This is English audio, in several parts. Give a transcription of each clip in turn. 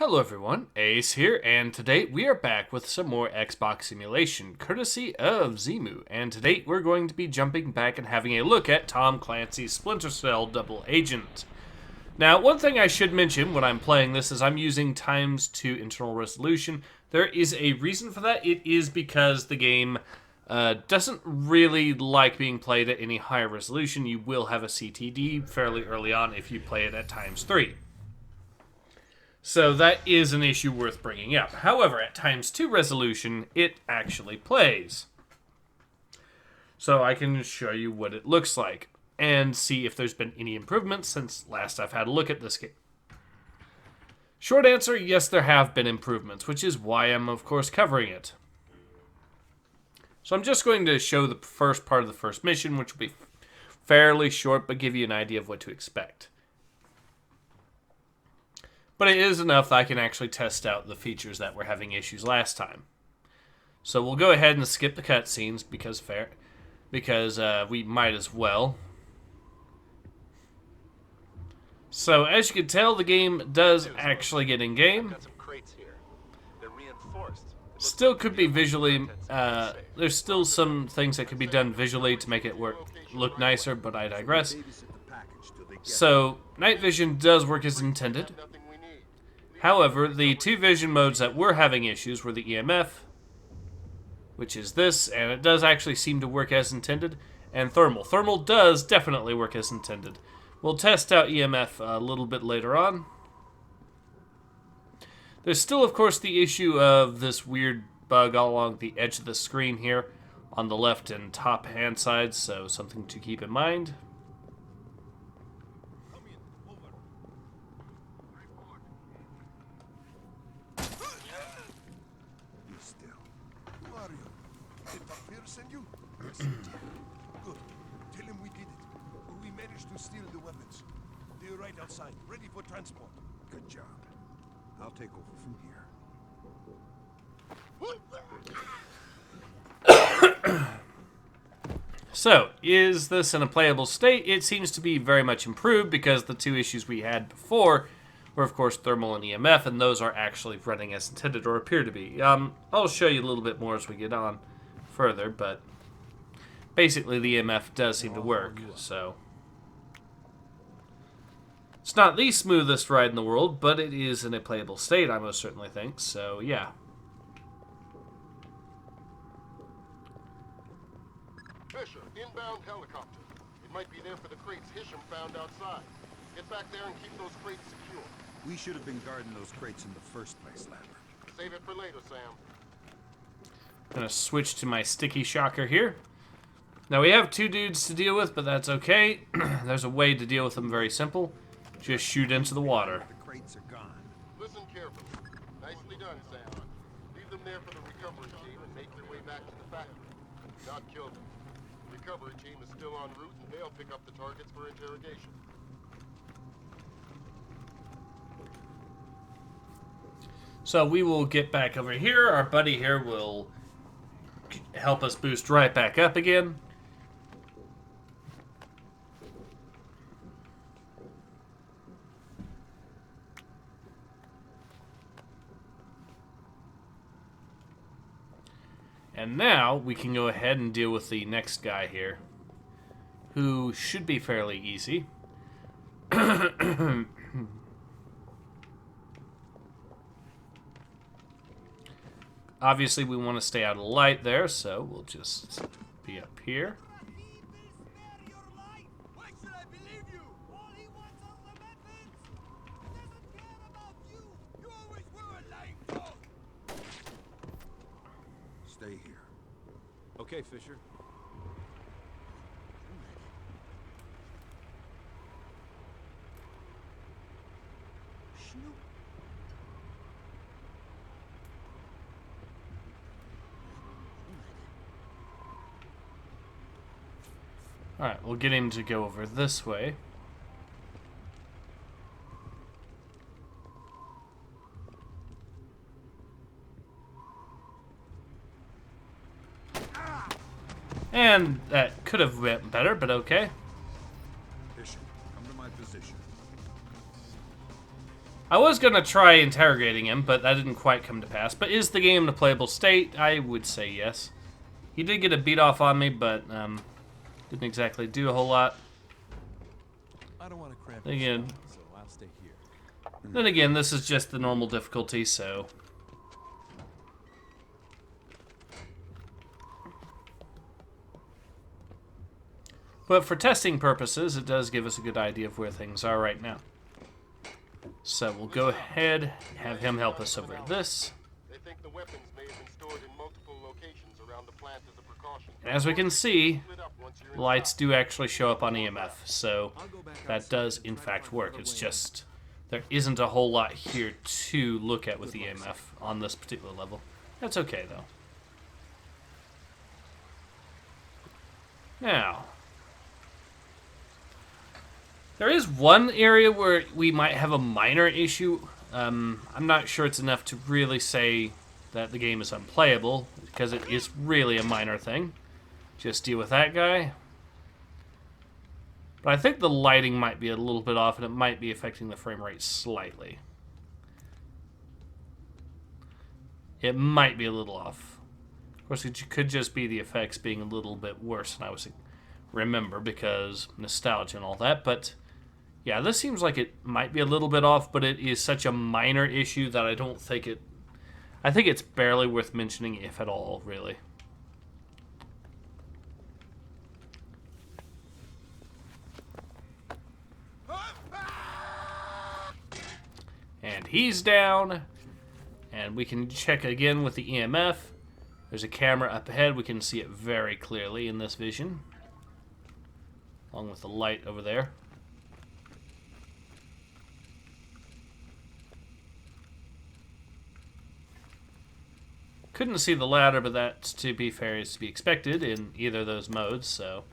Hello everyone, Ace here, and today we are back with some more Xbox simulation, courtesy of XEMU, and today we're going to be jumping back and having a look at Tom Clancy's Splinter Cell Double Agent. Now, one thing I should mention when I'm playing this is I'm using ×2 internal resolution. There is a reason for that. It is because the game doesn't really like being played at any higher resolution. You will have a CTD fairly early on if you play it at ×3. So that is an issue worth bringing up. However, at ×2 resolution, it actually plays. So I can show you what it looks like and see if there's been any improvements since last I've had a look at this game. Short answer, yes, there have been improvements, which is why I'm, of course, covering it. So I'm just going to show the first part of the first mission, which will be fairly short, but give you an idea of what to expect. But it is enough that I can actually test out the features that were having issues last time. So we'll go ahead and skip the cutscenes because we might as well. So as you can tell, the game does actually get in game. Still could be visually. There's still some things that could be done visually to make it look nicer, but I digress. So night vision does work as intended. However, the two vision modes that were having issues were the EMF, which is this, and it does actually seem to work as intended, and thermal. Thermal does definitely work as intended. We'll test out EMF a little bit later on. There's still, of course, the issue of this weird bug all along the edge of the screen here on the left and top hand side, so something to keep in mind. Good. Tell him we did it. We managed to steal the weapons. They're right outside, ready for transport. Good job. I'll take over from here. So, is this in a playable state? It seems to be very much improved because the two issues we had before were, of course, thermal and EMF, and those are actually running as intended, or appear to be. I'll show you a little bit more as we get on further, but basically the EMF does seem to work, so. It's not the smoothest ride in the world, but it is in a playable state, I most certainly think, so yeah. Fisher, inbound helicopter. It might be there for the crates Hisham found outside. Get back there and keep those crates secure. We should have been guarding those crates in the first place, Lambert. Save it for later, Sam. Gonna switch to my sticky shocker here. Now we have two dudes to deal with, but that's okay. There's a way to deal with them, very simple. Just shoot into the water. The crates are gone. Listen carefully. Nicely done, Sam. Leave them there for the recovery team and make your way back to the factory. Do not kill them. The recovery team is still en route and they'll pick up the targets for interrogation. So we will get back over here. Our buddy here will help us boost right back up again. And now we can go ahead and deal with the next guy here, who should be fairly easy. Obviously, we want to stay out of the light there, so we'll just be up here. Stay here. Okay, Fisher. Alright, we'll get him to go over this way. And that could have went better, but okay. Fisher, come to my position. I was going to try interrogating him, but that didn't quite come to pass. But is the game in a playable state? I would say yes. He did get a beat off on me, but didn't exactly do a whole lot. I don't want to cramp Again, so I'll stay here. then again, this is just the normal difficulty, so... But for testing purposes, it does give us a good idea of where things are right now. So we'll go ahead, have him help us over this. They think the weapons may have been stored in multiple locations around the plant as a precaution. And as we can see, Split up once you're the lights do actually show up on EMF, so that does in fact work. It's just there isn't a whole lot here to look at with EMF on this particular level. That's okay though. Now, there is one area where we might have a minor issue. I'm not sure it's enough to really say that the game is unplayable, because it is really a minor thing. Just deal with that guy. But I think the lighting might be a little bit off, and it might be affecting the frame rate slightly. It might be a little off. Of course, it could just be the effects being a little bit worse than I was remember, because nostalgia and all that, but... yeah, this seems like it might be a little bit off, but it is such a minor issue that I don't think it... I think it's barely worth mentioning, if at all, really. And he's down. And we can check again with the EMF. There's a camera up ahead. We can see it very clearly in this vision, along with the light over there. Couldn't see the ladder, but that, to be fair, is to be expected in either of those modes, so...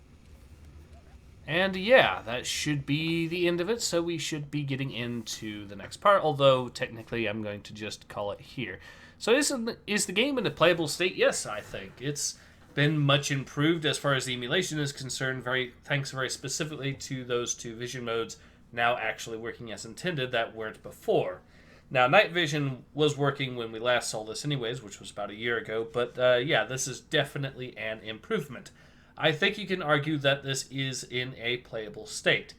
and yeah, that should be the end of it, so we should be getting into the next part, although technically I'm going to just call it here. So is the game in a playable state? Yes, I think. It's been much improved as far as the emulation is concerned, thanks very specifically to those two vision modes now actually working as intended that weren't before. Now, night vision was working when we last saw this anyways, which was about a year ago, but yeah, this is definitely an improvement. I think you can argue that this is in a playable state.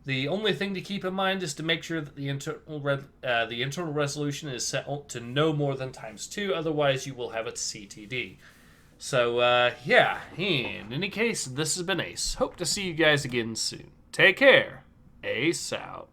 The only thing to keep in mind is to make sure that the internal resolution is set to no more than ×2, otherwise you will have it CTD. So, yeah, in any case, this has been Ace. Hope to see you guys again soon. Take care. Ace out.